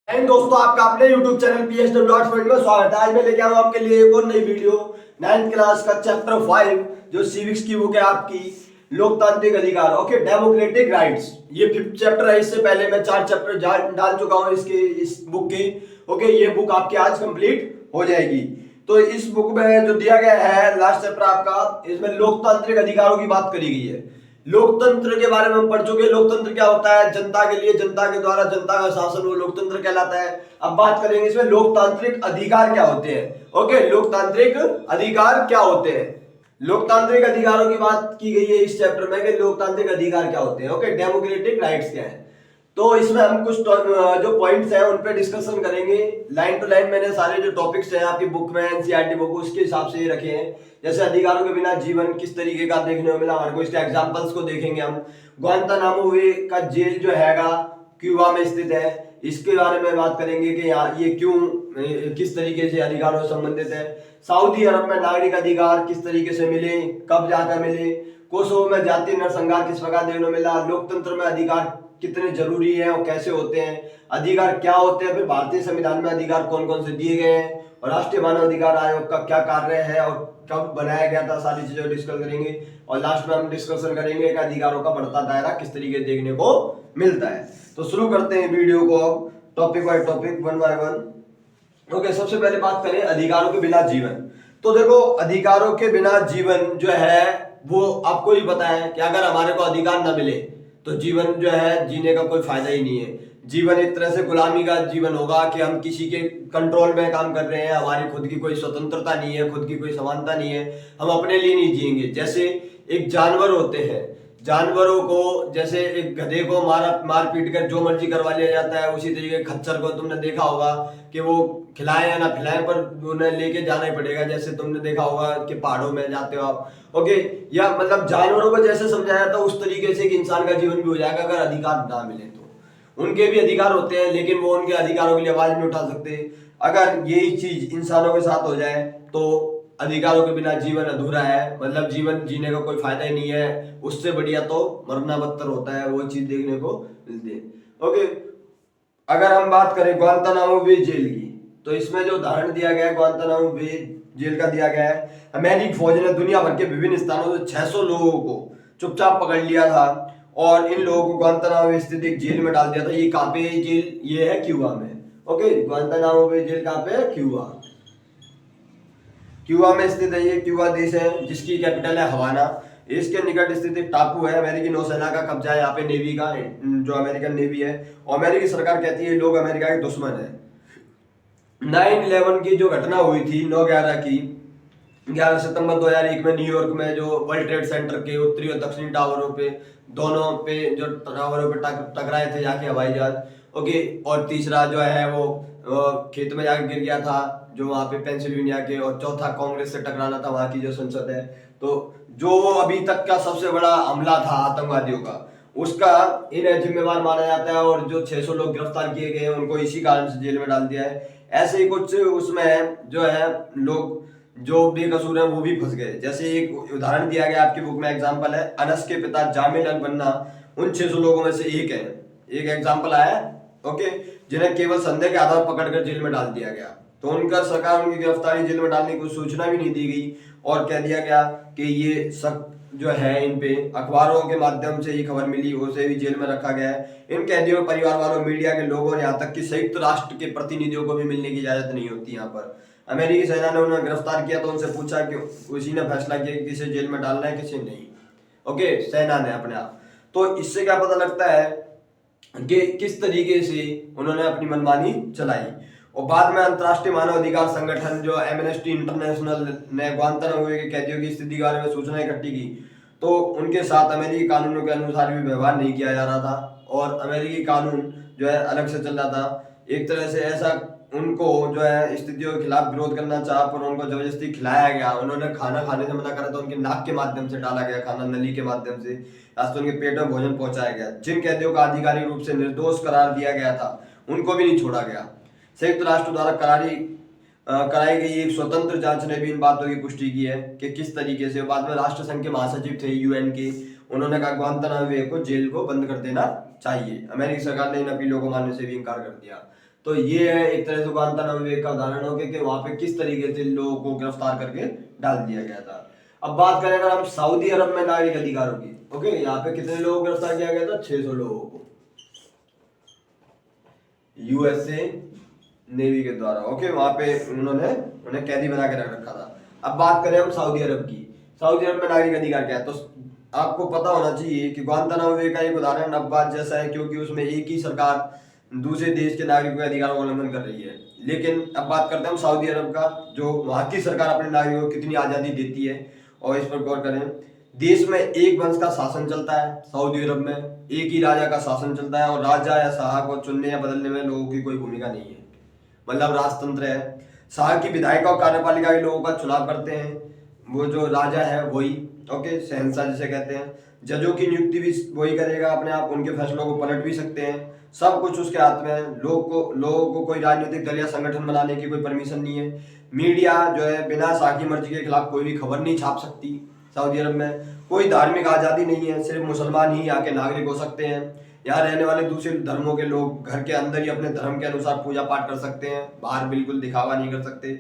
And दोस्तों, आपका अपने YouTube चैनल PSW में स्वागत है। आज मैं लेके आऊँ आपके लिए एक और नई वीडियो 9th क्लास का चैप्टर 5 जो सिविक्स की बुक है आपकी, लोकतांत्रिक अधिकार, ओके, डेमोक्रेटिक राइट्स। ये 5th चैप्टर है। इससे पहले मैं 4 चैप्टर डाल चुका हूँ इस बुक के। ओके, ये बुक आपकी आज कंप्लीट हो जाएगी। तो इस बुक में जो दिया गया है लास्ट चैप्टर आपका, इसमें लोकतांत्रिक अधिकारों की बात करी गई है। लोकतंत्र के बारे में हम पढ़ चुके। लोकतंत्र क्या होता है? जनता के लिए, जनता के द्वारा जनता का शासन, वो लोकतंत्र कहलाता है। अब बात करेंगे इसमें लोकतांत्रिक अधिकार क्या होते हैं। ओके, लोकतांत्रिक अधिकार क्या होते हैं। लोकतांत्रिक अधिकारों की बात की गई है इस चैप्टर में कि लोकतांत्रिक अधिकार क्या होते हैं। ओके, डेमोक्रेटिक राइट्स क्या है। तो इसमें हम कुछ जो पॉइंट्स हैं उन पे डिस्कशन करेंगे। लाइन टू लाइन मैंने सारे जो टॉपिक्स हैं आपकी बुक में, एनसीईआरटी बुक, उसके हिसाब से ये रखे हैं। जैसे अधिकारों के बिना जीवन किस तरीके का देखने को मिला हमारे को, इसके एग्जांपल्स को देखेंगे हम। ग्वांतानामो वे का जेल जो हैगा क्यूबा में स्थित है, इसके बारे में बात करेंगे कि यहाँ ये क्यों, किस तरीके से अधिकारों से संबंधित है। सऊदी अरब में नागरिक अधिकार किस तरीके से मिले, कब जाकर मिले। कोसोवो में जातीय नरसंहार किस प्रकार देखने को मिला। लोकतंत्र में अधिकार कितने जरूरी है और कैसे होते हैं, अधिकार क्या होते हैं, फिर भारतीय संविधान में अधिकार कौन कौन से दिए गए हैं, और राष्ट्रीय मानव अधिकार आयोग का क्या कार्य है और कब बनाया गया था, सारी चीजें डिस्कस करेंगे। और लास्ट में हम डिस्कशन करेंगे कि अधिकारों का बढ़ता दायरा किस तरीके से देखने को मिलता है। तो शुरू करते हैं वीडियो को topic by topic, one by one. Okay, सबसे पहले बात करें अधिकारों के बिना जीवन। तो देखो, अधिकारों के बिना जीवन जो है वो आपको ही पता है कि अगर हमारे को अधिकार ना मिले तो जीवन जो है जीने का कोई फायदा ही नहीं है। जीवन एक तरह से गुलामी का जीवन होगा कि हम किसी के कंट्रोल में काम कर रहे हैं, हमारी खुद की कोई स्वतंत्रता नहीं है, खुद की कोई समानता नहीं है, हम अपने लिए नहीं जिएंगे। जैसे एक जानवर होते हैं, जानवरों को जैसे एक गधे को मार पीट कर जो मर्जी करवा लिया जाता है, उसी तरीके खच्चर को तुमने देखा होगा कि वो खिलाए या ना खिलाए पर उन्हें लेके जाना ही पड़ेगा। जैसे तुमने देखा होगा कि पहाड़ों में जाते हो आप, ओके, या मतलब जानवरों को जैसे समझाया था उस तरीके से कि इंसान का जीवन भी हो जाएगा अगर अधिकार ना मिले तो। उनके भी अधिकार होते हैं लेकिन वो उनके अधिकारों के लिए आवाज नहीं उठा सकते। अगर यही चीज इंसानों के साथ हो जाए तो अधिकारों के बिना जीवन अधूरा है, मतलब जीवन जीने का कोई फायदा ही नहीं है। उससे बढ़िया तो मरना बदतर होता है, वो चीज देखने को मिलती है। ओके, अगर हम बात करें ग्वांतानामो बे जेल की, तो इसमें जो उदाहरण दिया गया है ग्वांतानामो बे जेल का दिया गया है। अमेरिकी फौज ने दुनिया भर के विभिन्न स्थानों से 600 लोगों को चुपचाप पकड़ लिया था और इन लोगों को ग्वांतानामो में स्थित एक जेल में डाल दिया था। ये कहाँ पे है जेल? ये है क्यूबा में। ओके, ग्वांतानामो बे जेल कहाँ पे है? क्यूबा। क्यूबा में स्थित है। ये क्यूबा देश है जिसकी कैपिटल है हवाना। इसके निकट स्थित एक टापू है। अमेरिकी नौसेना का कब्जा है यहाँ पे, नेवी का, जो अमेरिकन नेवी है। और अमेरिकी सरकार कहती है लोग अमेरिका के दुश्मन है। 9/11 की जो घटना हुई थी 9/11 की, 11 सितंबर 2001 में न्यूयॉर्क में जो वर्ल्ड ट्रेड सेंटर के उत्तरी और दक्षिणी टावरों पे, दोनों पे जो टावरों पे टकराए थे जाके हवाई जहाज। ओके, और तीसरा जो है वो खेत में जाकर गिर गया था जो वहां पे पेंसिल्वेनिया के, और चौथा कांग्रेस से टकराना था, वहां की जो संसद है। तो जो अभी तक का सबसे बड़ा हमला था आतंकवादियों का, उसका इन्हें जिम्मेवार माना जाता है। और जो 600 लोग गिरफ्तार किए गए हैं उनको इसी कारण से जेल में डाल दिया है। ऐसे ही कुछ उसमें जो है लोग जो बेकसूर है वो भी फंस गए। जैसे एक उदाहरण दिया गया आपकी बुक में, एग्जांपल है, अनस के पिता जामिल अल बन्ना उन 600 लोगों में से एक है। एक एग्जांपल आया, ओके, जिन्हें केवल संदेह के आधार पकड़कर जेल में डाल दिया गया। तो उनका सरकार उनकी गिरफ्तारी जेल में डालने की सूचना भी नहीं दी गई और कह दिया गया कि ये सब जो है इन पे अखबारों के माध्यम से ये खबर मिली, उसे भी जेल में रखा गया है। इन कैदियों, परिवार वालों, मीडिया के लोगों और यहाँ तक कि संयुक्त राष्ट्र के प्रतिनिधियों को भी मिलने की इजाजत नहीं होती यहाँ पर। अमेरिकी सेना ने उन्हें गिरफ्तार किया तो उनसे पूछा कि उसी ने फैसला किया कि किसे जेल में डालना है किसे नहीं। ओके, सेना ने अपने आप। तो इससे क्या पता लगता है कि किस तरीके से उन्होंने अपनी मनमानी चलाई। और बाद में अंतर्राष्ट्रीय मानव अधिकार संगठन जो एमनेस्टी इंटरनेशनल ने ग्वांतानामो के कैदियों की स्थिति के बारे में सूचना इकट्ठी की, तो उनके साथ अमेरिकी कानूनों के अनुसार भी व्यवहार नहीं किया जा रहा था और अमेरिकी कानून जो है अलग से चल रहा था। एक तरह से ऐसा उनको जो है स्थितियों के खिलाफ विरोध करना चाहा पर उनको जबरदस्ती खिलाया गया। उन्होंने खाना खाने से मना करा तो उनके नाक के माध्यम से डाला गया खाना, नली के माध्यम से, आज तो उनके पेट में भोजन पहुंचाया गया। जिन कैदियों का आधिकारिक रूप से निर्दोष करार दिया गया था उनको भी नहीं छोड़ा गया। संयुक्त राष्ट्र द्वारा कराई गई एक स्वतंत्र जांच ने भी इन बातों की पुष्टि की है कि किस तरीके से। बाद में राष्ट्र संघ के महासचिव थे यूएन के, उन्होंने कहा ग्वांतानामो को जेल को बंद कर देना चाहिए। अमेरिकी सरकार ने इन अपीलों को मानने से भी इनकार कर दिया। तो ये है एक तरह से गुआंतानामो का उदाहरण हो कि वहां पे किस तरीके से लोगों को गिरफ्तार करके डाल दिया गया था। अब बात करें अगर हम सऊदी अरब में नागरिक अधिकारों की, ओके, यहाँ पे कितने लोगों को गिरफ्तार किया गया था? 600 लोगों को यूएसए नेवी के द्वारा। ओके, वहां पे उन्होंने उन्हें कैदी बना के रख रखा था। अब बात करें हम सऊदी अरब की। सऊदी अरब में नागरिक अधिकार क्या है? तो आपको पता होना चाहिए कि गुआंतानामो का एक उदाहरण अफवाह जैसा है, क्योंकि उसमें एक ही सरकार दूसरे देश के नागरिकों के अधिकारों का उल्लंघन कर रही है। लेकिन अब बात करते हैं हम सऊदी अरब का, जो वहां की सरकार अपने नागरिकों को कितनी आजादी देती है। और इस पर गौर करें, देश में एक वंश का शासन चलता है। सऊदी अरब में एक ही राजा का शासन चलता है और राजा या शाह को चुनने या बदलने में लोगों की कोई भूमिका नहीं है, मतलब राजतंत्र है। शाह की विधायिका और कार्यपालिका के लोगों का चुनाव करते हैं, वो जो राजा है वही, ओके, शहंशाह जिसे कहते हैं। जजों की नियुक्ति भी वही करेगा अपने आप, उनके फैसलों को पलट भी सकते हैं, सब कुछ उसके हाथ में है। लोगों को कोई राजनीतिक दल या संगठन बनाने की कोई परमिशन नहीं है। मीडिया जो है बिना शाह की मर्जी के खिलाफ कोई भी खबर नहीं छाप सकती सऊदी अरब में। कोई धार्मिक आजादी नहीं है, सिर्फ मुसलमान ही यहाँ के नागरिक हो सकते हैं। यहाँ रहने वाले दूसरे धर्मों के लोग घर के अंदर ही अपने धर्म के अनुसार पूजा पाठ कर सकते हैं, बाहर बिल्कुल दिखावा नहीं कर सकते।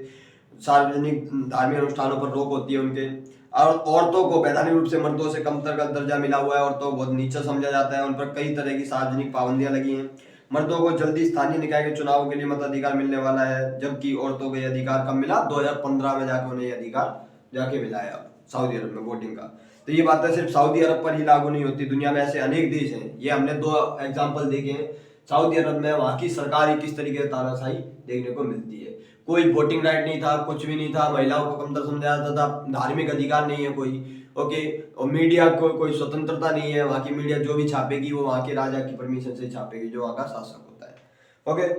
सार्वजनिक धार्मिक अनुष्ठानों पर रोक होती है उनके। और औरतों को वैधानिक रूप से मर्दों से कमतर का दर्जा मिला हुआ है, औरतों को बहुत नीचा समझा जाता है, उन पर कई तरह की सार्वजनिक पाबंदियां लगी हैं। मर्दों को जल्दी स्थानीय निकाय के चुनावों के लिए मताधिकार मिलने वाला है, जबकि औरतों को यह अधिकार कब मिला? 2015 में जाके उन्हें यह अधिकार जाके मिला है सऊदी अरब में वोटिंग का। तो ये बातें सिर्फ सऊदी अरब पर ही लागू नहीं होती, दुनिया में ऐसे अनेक देश हैं। ये हमने 2 एग्जाम्पल देखे हैं। सऊदी अरब में वहाँ की सरकार ही किस तरीके से तानाशाही देखने को मिलती है। कोई वोटिंग राइट नहीं था, कुछ भी नहीं था, महिलाओं को कमतर समझा जाता था, धार्मिक अधिकार नहीं है कोई, ओके। और मीडिया को कोई स्वतंत्रता नहीं है, वहाँ की मीडिया जो भी छापेगी वो वहाँ के राजा की परमिशन से छापेगी, जो वहाँ का शासक होता है, ओके।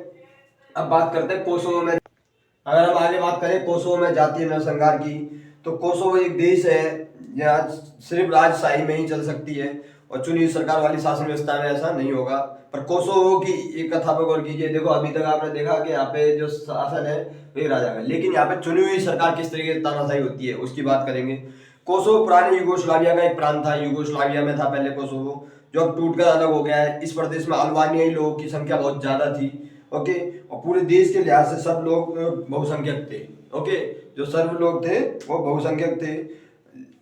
अब बात करते हैं कोसोवो में। अगर हम आगे बात करें कोसोवो में जातीय नरसंहार की, तो कोसोवो एक देश है जहाँ सिर्फ राजशाही में ही चल सकती है और चुनी हुई सरकार वाली शासन व्यवस्था में ऐसा नहीं होगा। पर कोसोवो की एक कथा पर गौर कीजिए। देखो, अभी तक आपने देखा कि यहाँ पे जो शासन है वही राजा का, लेकिन यहाँ पे चुनी हुई सरकार किस तरीके से तानाशाही होती है उसकी बात करेंगे। कोसोवो पुराने यूगोस्लाविया का एक प्रांत था, यूगोस्लाविया में था पहले कोसोवो, जो अब टूटकर अलग हो गया है। इस प्रदेश में अल्बानियाई लोगों की संख्या बहुत ज्यादा थी, ओके। और पूरे देश के लिहाज से सब लोग बहुसंख्यक थे, ओके। जो सर्व लोग थे वो बहुसंख्यक थे।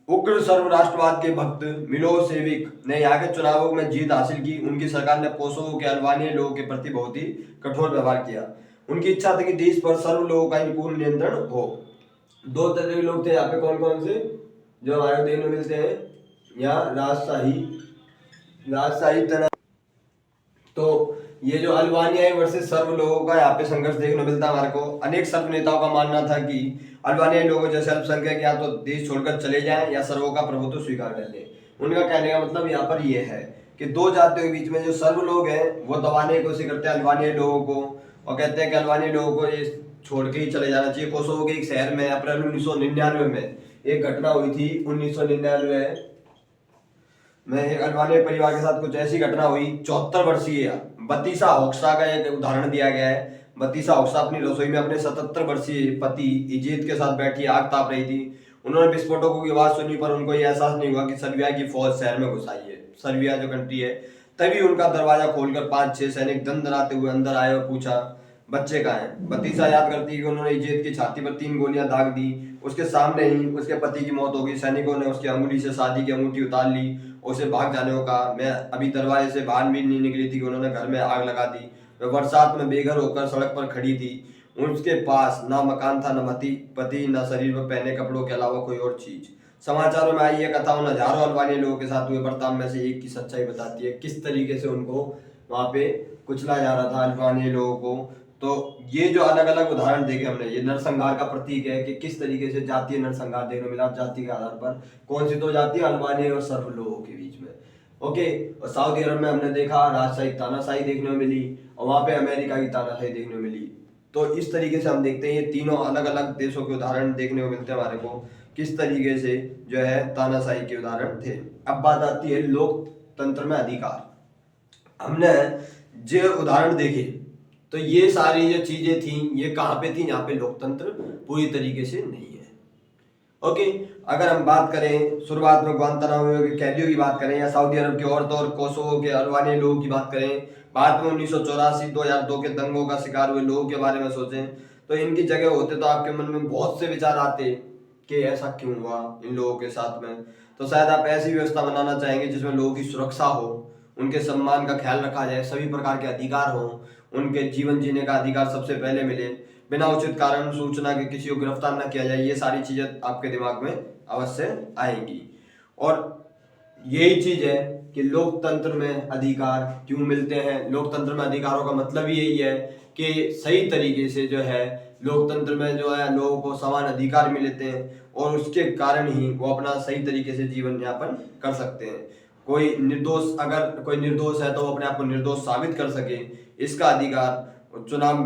उग्र सर्व राष्ट्रवाद के भक्त मिलोसेविक ने यहाँ के चुनावों में जीत हासिल की। उनकी सरकार ने कोसोवो के अल्बानियाई लोगों के प्रति बहुत ही कठोर व्यवहार किया। उनकी इच्छा थी कि देश पर सर्व लोगों का ही पूर्ण नियंत्रण हो। 2 तरह के लोग थे यहाँ पे, कौन कौन से, जो हमारे देखने में मिलते हैं यहाँ, राजशाही तना। तो ये जो अल्बानियाई वर्सेस सर्व लोगों का यहाँ पे संघर्ष देखने मिलता है हमारे को। अनेक सर्व नेताओं का मानना था कि अल्बानियाई लोगों जैसे अल्पसंख्यक या तो देश छोड़कर चले जाएं या सर्वों का प्रभुत्व स्वीकार कर लें। उनका कहने का मतलब यहाँ पर ये है कि 2 जातियों के बीच में जो सर्व लोग हैं वो दबाने की कोशिश करते हैं अल्बानियाई लोगों को, और कहते हैं कि अल्बानियाई लोगों को ये छोड़ के ही चले जाना चाहिए। कोसोवो के एक शहर में अप्रैल 1999 में एक घटना हुई थी। 1999 में एक अल्बानियाई परिवार के साथ कुछ ऐसी घटना हुई। 74 वर्षीय बतीसा होक्सा का एक उदाहरण दिया गया है। बतीसा होक्सा अपनी रसोई में अपने 77 वर्षीय पति इजेत के साथ बैठी आग ताप रही थी। उन्होंने विस्फोटकों की आवाज सुनी, पर उनको यह एहसास नहीं हुआ कि सर्बिया की फौज शहर में घुस आई है, सर्बिया जो कंट्री है। तभी उनका दरवाजा खोलकर 5-6 सैनिक दंदनाते हुए अंदर आए और पूछा, बच्चे कहाँ हैं? बतीसा याद करती है कि उन्होंने इजेत की छाती पर 3 गोलियां दाग दी। उसके सामने ही उसके पति की मौत हो गई। सैनिकों ने उसकी अंगुली से शादी की अंगूठी उतार ली, उसे भाग जाने को कहा। मैं अभी दरवाजे से बाहर भी नहीं निकली थी कि उन्होंने घर में आग लगा दी। वह बरसात में बेघर होकर सड़क पर खड़ी थी। उसके पास ना मकान था, न पति, न शरीर पर पहने कपड़ों के अलावा कोई और चीज। समाचारों में आई यह कथा उन हजारों अल्बानियाई लोगों के साथ हुए बर्ताव में से एक की सच्चाई बताती है, किस तरीके से उनको वहां पे कुचला जा रहा था अल्बानियाई लोगों को। तो ये जो अलग अलग उदाहरण देखे हमने, ये नरसंहार का प्रतीक है कि किस तरीके से जातीय नरसंहार देखने मिला। जाति के आधार पर कौन सी 2 जाति, अल्बानियाई और सर्व लोगों के बीच में, ओके। और सऊदी अरब में हमने देखा राजशाही तानाशाही देखने को मिली, और वहां पे अमेरिका की तानाशाही देखने को मिली। तो इस तरीके से हम देखते हैं ये तीनों अलग अलग देशों के उदाहरण देखने को मिलते हैं हमारे को, किस तरीके से जो है तानाशाही के उदाहरण थे। अब बात आती है लोकतंत्र में अधिकार। हमने जो उदाहरण देखे, तो ये सारी जो चीजें थी ये कहाँ पे थी? यहाँ पे लोकतंत्र पूरी तरीके से नहीं है, ओके। अगर हम बात करें शुरुआत में गुआंतानामो के कैदियों की बात करें, या सऊदी अरब की औरतों और कोसोवो के अल्बानियाई लोगों की बात करें, भारत में 1984 2002 के दंगों का शिकार हुए लोगों के बारे में सोचें तो इनकी जगह होते तो आपके मन में बहुत से विचार आते कि ऐसा क्यों हुआ इन लोगों के साथ में। तो शायद आप ऐसी व्यवस्था बनाना चाहेंगे जिसमें लोगों की सुरक्षा हो, उनके सम्मान का ख्याल रखा जाए, सभी प्रकार के अधिकार हो, उनके जीवन जीने का अधिकार सबसे पहले मिले, बिना उचित कारण सूचना के किसी को गिरफ्तार न किया जाए। ये सारी चीजें आपके दिमाग में अवश्य आएंगी। और यही चीज है कि लोकतंत्र में अधिकार क्यों मिलते हैं। लोकतंत्र में अधिकारों का मतलब ही यही है कि सही तरीके से जो है लोकतंत्र में जो है लोगों को समान अधिकार मिलते हैं और उसके कारण ही वो अपना सही तरीके से जीवन यापन कर सकते हैं। कोई निर्दोष, अगर कोई निर्दोष है तो वो अपने आप को निर्दोष साबित कर सके, इसका अधिकार। चुनाव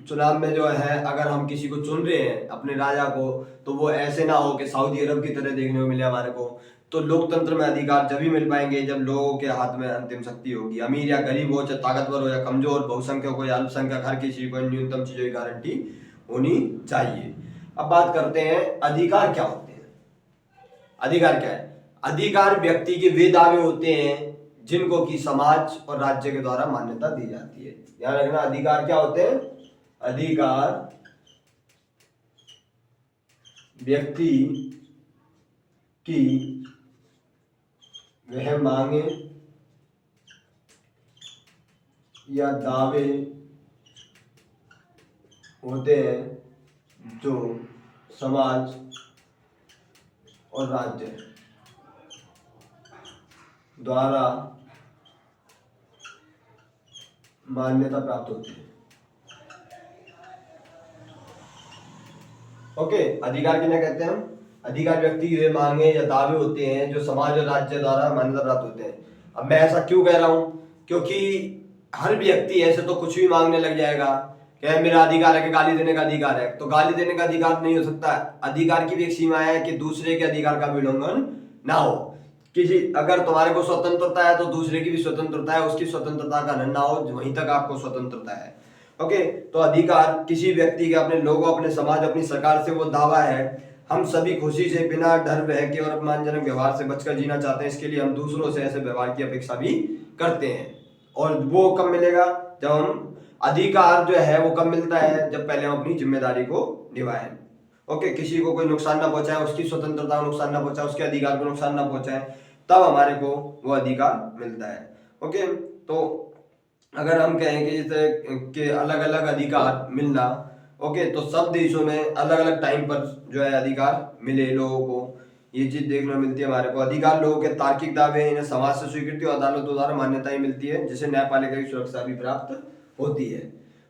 चुनाव में जो है अगर हम किसी को चुन रहे हैं अपने राजा को, तो वो ऐसे ना हो कि सऊदी अरब की तरह देखने को मिले हमारे को। तो लोकतंत्र में अधिकार जब ही मिल पाएंगे जब लोगों के हाथ में अंतिम शक्ति होगी। अमीर या गरीब हो, चाहे ताकतवर हो या कमजोर, बहुसंख्यक हो या अल्पसंख्यक, हर किसी को न्यूनतम चीजों की गारंटी होनी चाहिए। अब बात करते हैं अधिकार क्या होते हैं। अधिकार क्या है? अधिकार व्यक्ति के वे दावे होते हैं जिनको कि समाज और राज्य के द्वारा मान्यता दी जाती है। ध्यान रखना, अधिकार क्या होते हैं? अधिकार व्यक्ति की वह मांगे या दावे होते हैं जो समाज और राज्य द्वारा मान्यता प्राप्त होती है। ओके, अधिकार किन्हें कहते हैं हम? अधिकार व्यक्ति के मांगे या दावे होते हैं जो समाज और राज्य द्वारा मान्यता प्राप्त होते हैं। अब मैं ऐसा क्यों कह रहा हूं? क्योंकि हर व्यक्ति ऐसे तो कुछ भी मांगने लग जाएगा कि मेरा अधिकार है कि गाली देने का अधिकार है, तो गाली देने का अधिकार नहीं हो सकता। अधिकार की भी एक सीमा है कि दूसरे के अधिकार का भी उल्लंघन ना हो। किसी, अगर तुम्हारे को स्वतंत्रता है तो दूसरे की भी स्वतंत्रता है, उसकी स्वतंत्रता का हनन ना हो, वहीं तक आपको स्वतंत्रता है। ओके, तो अधिकार किसी व्यक्ति के, अपने लोगों, अपने समाज, अपनी सरकार से वो दावा है हम सभी खुशी से, बिना डर भय के और अपमानजनक व्यवहार से बचकर जीना चाहते हैं। इसके लिए हम दूसरों से ऐसे व्यवहार की अपेक्षा भी करते हैं। और वो कब मिलेगा? जब हम, अधिकार जो है वो कब मिलता है? जब पहले हम अपनी जिम्मेदारी को निभाएं। ओके, किसी को कोई नुकसान ना पहुंचाए, उसकी स्वतंत्रता को नुकसान ना पहुंचाए, उसके अधिकार को नुकसान ना पहुंचाए, तब हमारे को वो अधिकार मिलता है। ओके, तो अगर हम कहें कि जैसे कि अलग अलग अधिकार मिलना, ओके, तो सब देशों में अलग अलग टाइम पर जो है अधिकार मिले लोगों को, ये चीज देखने को मिलती है हमारे को। अधिकार लोगों के तार्किक दावे, इन्हें समाज से स्वीकृति और अदालतों द्वारा मान्यता ही मिलती है, जिसे न्यायपालिका की सुरक्षा भी प्राप्त होती है।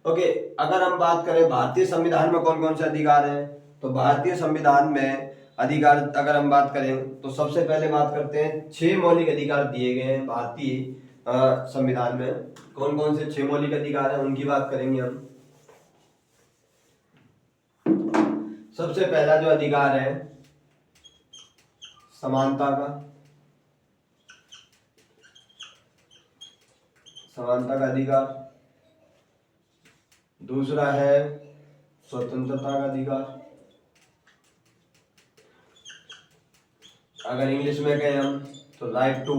ओके, अगर हम बात करें भारतीय संविधान में कौन कौन से अधिकार हैं, तो भारतीय संविधान में अधिकार अगर हम बात करें तो सबसे पहले बात करते हैं 6 मौलिक अधिकार दिए गए हैं भारतीय संविधान में। कौन कौन से 6 मौलिक अधिकार हैं उनकी बात करेंगे हम। सबसे पहला जो अधिकार है समानता का, समानता का अधिकार। दूसरा है स्वतंत्रता का अधिकार, अगर इंग्लिश में कहें हम तो राइट टू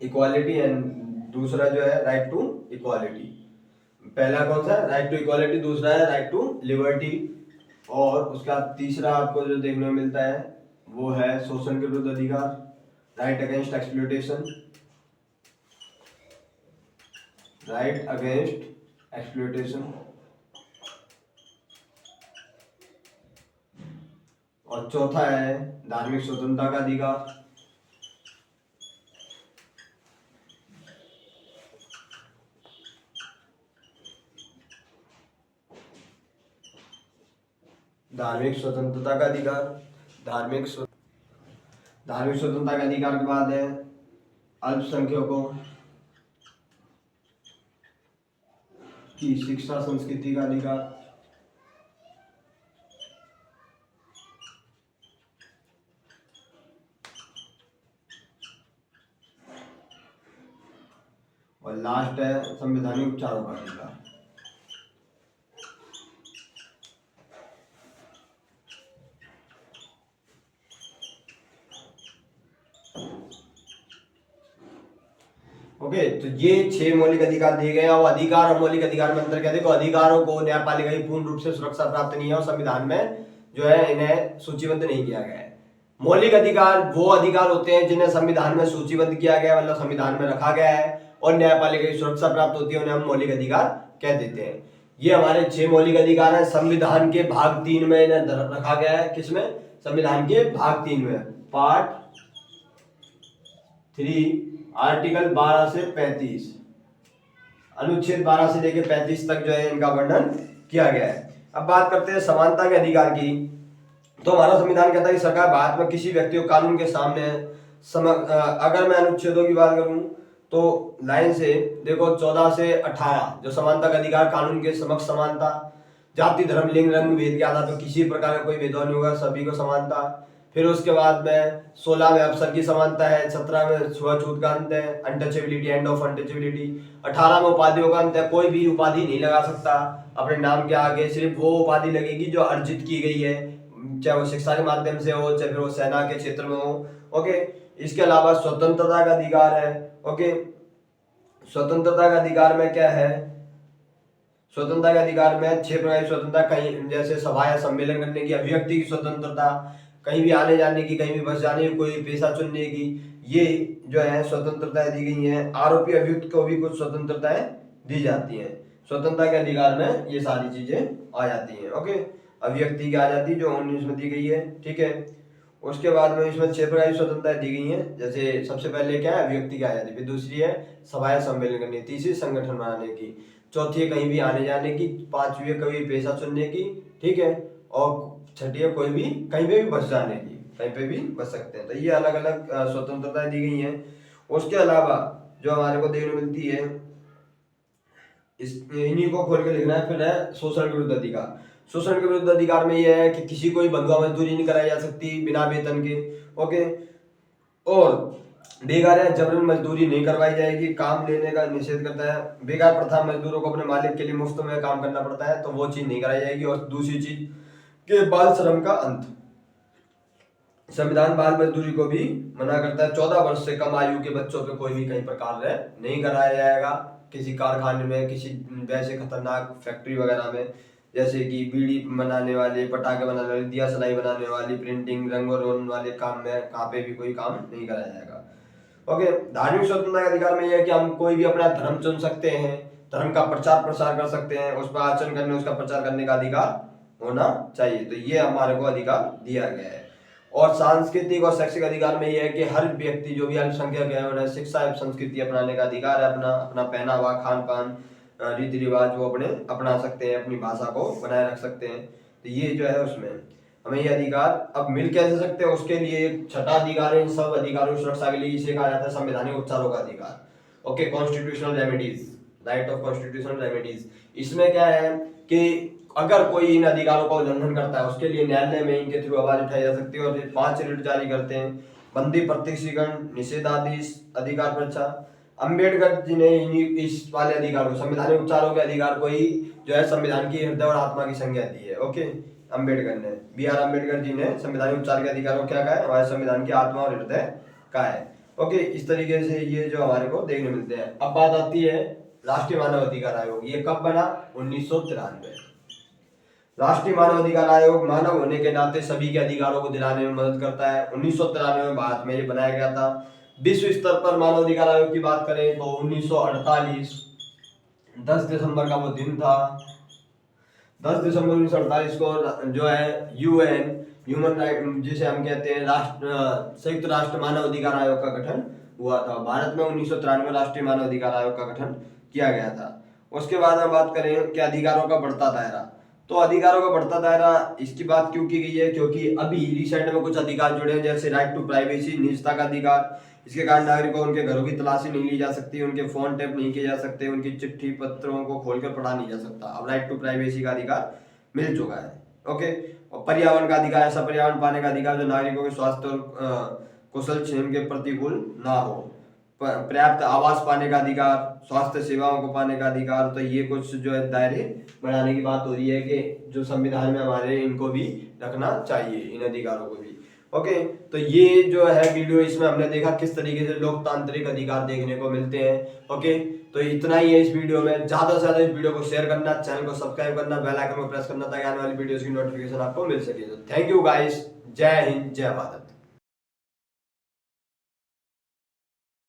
इक्वालिटी, एंड दूसरा जो है राइट टू इक्वालिटी। पहला कौन सा? राइट टू इक्वालिटी, दूसरा है राइट टू लिबर्टी, और उसका तीसरा आपको जो देखने को मिलता है वो है शोषण के विरुद्ध अधिकार, right against exploitation, right against exploitation. और चौथा है धार्मिक स्वतंत्रता का अधिकार। धार्मिक स्वतंत्रता का अधिकार, धार्मिक स्वतंत्रता का अधिकार के बाद है अल्पसंख्यकों की शिक्षा संस्कृति का अधिकार, और लास्ट है संवैधानिक उपचारों का अधिकार। ओके, तो ये 6 मौलिक अधिकार दिए गए हैं। और अधिकार और मौलिक अधिकार में अंतर क्या है? देखो, अधिकारों को न्यायपालिका की पूर्ण रूप से सुरक्षा प्राप्त नहीं है और संविधान में जो है इन्हें सूचीबद्ध नहीं किया गया है। मौलिक अधिकार वो अधिकार होते हैं जिन्हें संविधान में सूचीबद्ध किया गया है, मतलब संविधान में रखा गया है, और न्यायपालिका की सुरक्षा प्राप्त होती है, उन्हें हम मौलिक अधिकार कह देते हैं। ये हमारे 6 मौलिक अधिकार हैं। संविधान के भाग 3 में इन्हें रखा गया है। किसमें? संविधान के भाग 3 में, पार्ट 3 आर्टिकल 12 से 35, अनुच्छेद 12 से लेकर 35 तक जो है इनका वर्णन किया गया है। अब बात करते हैं समानता के अधिकार की। तो हमारा संविधान कहता है कि सरकार भारत में किसी व्यक्ति को कानून के सामने अगर मैं अनुच्छेदों की बात करूं तो लाइन से देखो 14 से 18 जो समानता का अधिकार, कानून के समक्ष समानता, जाति धर्म लिंग रंग भेद के आधार पर किसी प्रकार का कोई भेदभाव नहीं होगा, सभी को समानता। फिर उसके बाद में 16 में अवसर की समानता है, 17 में छुआछूत का अंत है, अनटचेबिलिटी, एंड ऑफ अनटचेबिलिटी, 18 में उपाधियों का अंत है, कोई भी उपाधि नहीं लगा सकता अपने नाम के आगे, सिर्फ वो उपाधि लगेगी जो अर्जित की गई है, चाहे वो शिक्षा के माध्यम से हो, चाहे फिर वो सेना के क्षेत्र में हो। ओके, इसके अलावा स्वतंत्रता का अधिकार है। ओके, स्वतंत्रता का अधिकार में क्या है? स्वतंत्रता के अधिकार में 6 प्रकार की स्वतंत्रता, कहीं जैसे सभा या सम्मेलन करने की, अभिव्यक्ति की स्वतंत्रता, कहीं भी आने जाने की, कहीं भी बस जाने की, कोई पेशा चुनने की, ये जो है स्वतंत्रताएं दी गई हैं। आरोपी अभियुक्त को भी कुछ स्वतंत्रताएं दी जाती हैं। स्वतंत्रता के अधिकार में ये सारी चीजें आ जाती हैं। ओके, अभिव्यक्ति की आ जाती है जो 19 में दी गई है। ठीक है, उसके बाद में इसमें 6 प्रकार की स्वतंत्रता दी गई हैं। जैसे सबसे पहले क्या है? अभिव्यक्ति की आ जाती है, फिर दूसरी है सभा या सम्मेलन करने की, तीसरी संगठन बनाने की, चौथी है कहीं भी आने जाने की, पांचवी है कभी पेशा चुनने की, ठीक है, और छठी है कोई भी कहीं पे भी बस जाने की, कहीं पे भी बस सकते हैं। तो ये अलग अलग स्वतंत्रता दी गई हैं। उसके अलावा जो हमारे को देखने मिलती है, इन्हीं को खोल के लिखना है। फिर है शोषण के विरुद्ध अधिकार। शोषण के विरुद्ध अधिकार में यह है कि किसी को भी बंधुआ मजदूरी नहीं कराई जा सकती बिना वेतन के। ओके, और बेकार या जबरन मजदूरी नहीं करवाई जाएगी, काम लेने का निषेध करता है। बेकार प्रथा, मजदूरों को अपने मालिक के लिए मुफ्त में काम करना पड़ता है, तो वो चीज नहीं कराई जाएगी। और दूसरी चीज के बाल श्रम का अंत। संविधान बाल मजदूरी को भी मना करता है। 14 वर्ष से कम आयु के बच्चों पे कोई भी कहीं पर कार्य नहीं कराया जाएगा, किसी कारखाने में, किसी वैसे खतरनाक फैक्ट्री वगैरह में, जैसे कि बीड़ी बनाने वाले, पटाखे बनाने वाले, दिया सलाई बनाने वाली, प्रिंटिंग, रंग रोगन वाले काम में कहाँ पे भी कोई काम नहीं कराया जाएगा। ओके, धार्मिक स्वतंत्रता के अधिकार में यह है कि हम कोई भी अपना धर्म चुन सकते हैं, धर्म का प्रचार प्रसार कर सकते हैं, उस पर आचरण करने, उसका प्रचार करने का अधिकार होना चाहिए। तो ये हमारे को अधिकार दिया गया है। और सांस्कृतिक और शैक्षिक अधिकार में यह है कि हर व्यक्ति जो भी अल्पसंख्यक है उन्हें शिक्षा एवं संस्कृति अपनाने का अधिकार है। अपना अपना पहनावा, खान पान, रीति रिवाज वो अपने अपना सकते हैं, अपनी भाषा को बनाए रख सकते हैं। तो ये जो है उसमें हमें ये अधिकार अब मिल कैसे सकते हैं, उसके लिए एक छठा अधिकार है इन सब अधिकारों की सुरक्षा के लिए, इसे कहा जाता है संवैधानिक उपचारों का अधिकार। Okay, constitutional remedies, right of constitutional remedies. इसमें क्या है कि अगर कोई इन अधिकारों का उल्लंघन करता है उसके लिए न्यायालय में इनके थ्रू आवाज उठाई जा सकती है। और 5 रिट जारी करते हैं। बंदी, प्रत्यक्षीकरण, निषेधादेश, अधिकार परीक्षा। अम्बेडकर जी ने इस वाले अधिकार को, संवैधानिक उपचारों के अधिकार को ही जो है संविधान की हृदय और आत्मा की संज्ञा दी है। ओके, अम्बेडकर ने, B.R. अम्बेडकर जी ने संवैधानिक उपचार के अधिकार को क्या कहा है? हमारे संविधान की आत्मा और हृदय का है। ओके, इस तरीके से ये जो हमारे को देखने मिलते हैं। अब बात आती है राष्ट्रीय मानव अधिकार आयोग। ये कब बना? 1993। राष्ट्रीय मानव अधिकार आयोग मानव होने के नाते सभी के अधिकारों को दिलाने में मदद करता है। 1993 में भारत में ये बनाया गया था। विश्व स्तर पर मानव अधिकार आयोग की बात करें तो 1948 10 दिसंबर का वो दिन था। 10 दिसंबर 1948 को जो है UN, ह्यूमन राइट, जिसे हम कहते हैं संयुक्त राष्ट्र मानव अधिकार आयोग का गठन हुआ था। भारत में 1993 में राष्ट्रीय मानव अधिकार आयोग का गठन किया गया था। उसके बाद हम बात करें कि अधिकारों का बढ़ता दायरा। तो अधिकारों का बढ़ता दायरा इसकी बात क्यों की गई है? क्योंकि अभी रिसेंट में कुछ अधिकार जुड़े हैं, जैसे राइट टू प्राइवेसी, निजता का अधिकार। इसके कारण नागरिकों उनके घरों की तलाशी नहीं ली जा सकती, उनके फोन टैप नहीं किए जा सकते, उनकी चिट्ठी पत्रों को खोलकर पढ़ा नहीं जा सकता। अब राइट टू प्राइवेसी का अधिकार मिल चुका है। ओके, और पर्यावरण का अधिकार, ऐसा पर्यावरण पाने का अधिकार जो नागरिकों के स्वास्थ्य और कुशल क्षेम के प्रतिकूल ना हो। पर्याप्त आवास पाने का अधिकार, स्वास्थ्य सेवाओं को पाने का अधिकार। तो ये कुछ जो है दायरे बढ़ाने की बात हो रही है कि जो संविधान में हमारे इनको भी रखना चाहिए, इन अधिकारों को भी। ओके, तो ये जो है वीडियो, इसमें हमने देखा किस तरीके से लोकतांत्रिक अधिकार देखने को मिलते हैं। ओके, तो इतना ही है इस वीडियो में। ज्यादा से ज्यादा इस वीडियो को शेयर करना, चैनल को सब्सक्राइब करना, बेल आइकन को प्रेस करना ताकि आने वाली वीडियोस की नोटिफिकेशन आपको मिल सके। तो थैंक यू गाइस, जय हिंद, जय भारत।